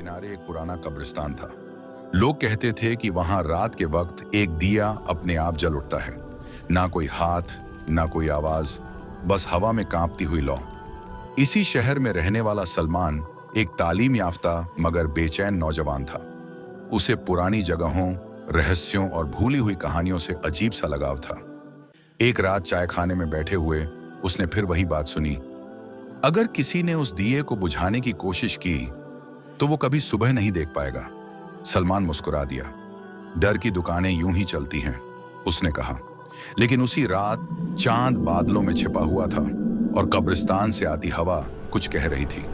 किनारे एक पुराना कब्रिस्तान था। लोग कहते थे कि वहां रात के वक्त एक दिया अपने आप जल उठता है। ना कोई हाथ, ना कोई आवाज, बस हवा में कांपती हुई लौ। इसी शहर में रहने वाला सलमान एक तालीम याफ्ता मगर बेचैन नौजवान था। उसे पुरानी जगहों, रहस्यों और भूली हुई कहानियों से अजीब सा लगाव था। एक रात चाय खाने में बैठे हुए उसने फिर वही बात सुनी। अगर किसी ने उस दिए को बुझाने की कोशिश की तो वो कभी सुबह नहीं देख पाएगा। सलमान मुस्कुरा दिया। डर की दुकानें यूं ही चलती हैं, उसने कहा। लेकिन उसी रात चांद बादलों में छिपा हुआ था और कब्रिस्तान से आती हवा कुछ कह रही थी।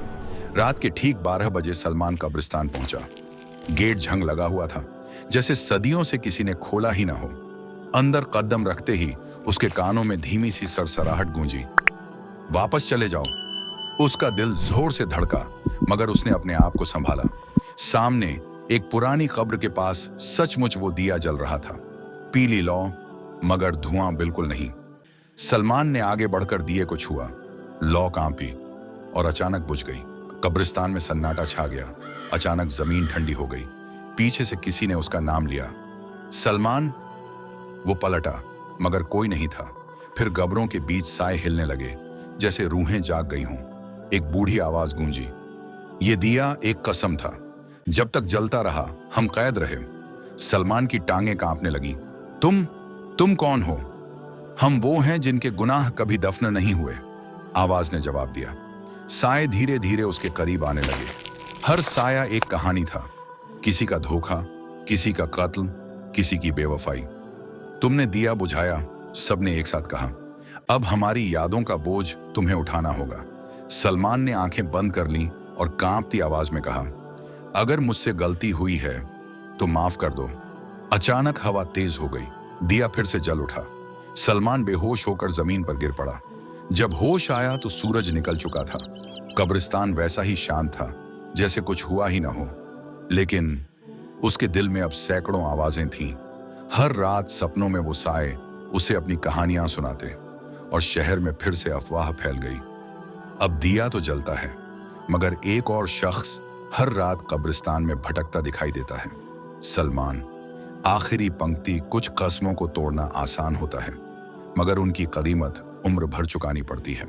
रात के ठीक 12 बजे सलमान कब्रिस्तान पहुंचा। गेट झंग लगा हुआ था, जैसे सदियों से किसी ने खोला ही ना हो। अंदर कदम रखते ही उसके कानों में धीमी सी सरसराहट गूंजी। वापस चले जाओ। उसका दिल जोर से धड़का, मगर उसने अपने आप को संभाला। सामने एक पुरानी कब्र के पास सचमुच वो दिया जल रहा था। पीली लौ, मगर धुआं बिल्कुल नहीं। सलमान ने आगे बढ़कर दिए को छुआ। लौ कांपी और अचानक बुझ गई। कब्रिस्तान में सन्नाटा छा गया। अचानक जमीन ठंडी हो गई। पीछे से किसी ने उसका नाम लिया, सलमान। वो पलटा, मगर कोई नहीं था। फिर कब्रों के बीच साए हिलने लगे, जैसे रूहें जाग गई हों। एक बूढ़ी आवाज गूंजी, ये दिया एक कसम था, जब तक जलता रहा हम कैद रहे। सलमान की टांगें कांपने लगी। तुम कौन हो? हम वो हैं जिनके गुनाह कभी दफन नहीं हुए, आवाज ने जवाब दिया। साए धीरे धीरे उसके करीब आने लगे। हर साया एक कहानी था, किसी का धोखा, किसी का कत्ल, किसी की बेवफाई। तुमने दिया बुझाया, सबने एक साथ कहा। अब हमारी यादों का बोझ तुम्हें उठाना होगा। सलमान ने आंखें बंद कर लीं और कांपती आवाज में कहा, अगर मुझसे गलती हुई है तो माफ कर दो। अचानक हवा तेज हो गई। दिया फिर से जल उठा। सलमान बेहोश होकर जमीन पर गिर पड़ा। जब होश आया तो सूरज निकल चुका था। कब्रिस्तान वैसा ही शांत था, जैसे कुछ हुआ ही ना हो। लेकिन उसके दिल में अब सैकड़ों आवाजें थीं। हर रात सपनों में वो साए उसे अपनी कहानियां सुनाते और शहर में फिर से अफवाह फैल गई। अब दिया तो जलता है, मगर एक और शख्स हर रात कब्रिस्तान में भटकता दिखाई देता है, सलमान। आखिरी पंक्ति, कुछ कस्मों को तोड़ना आसान होता है, मगर उनकी कीमत उम्र भर चुकानी पड़ती है।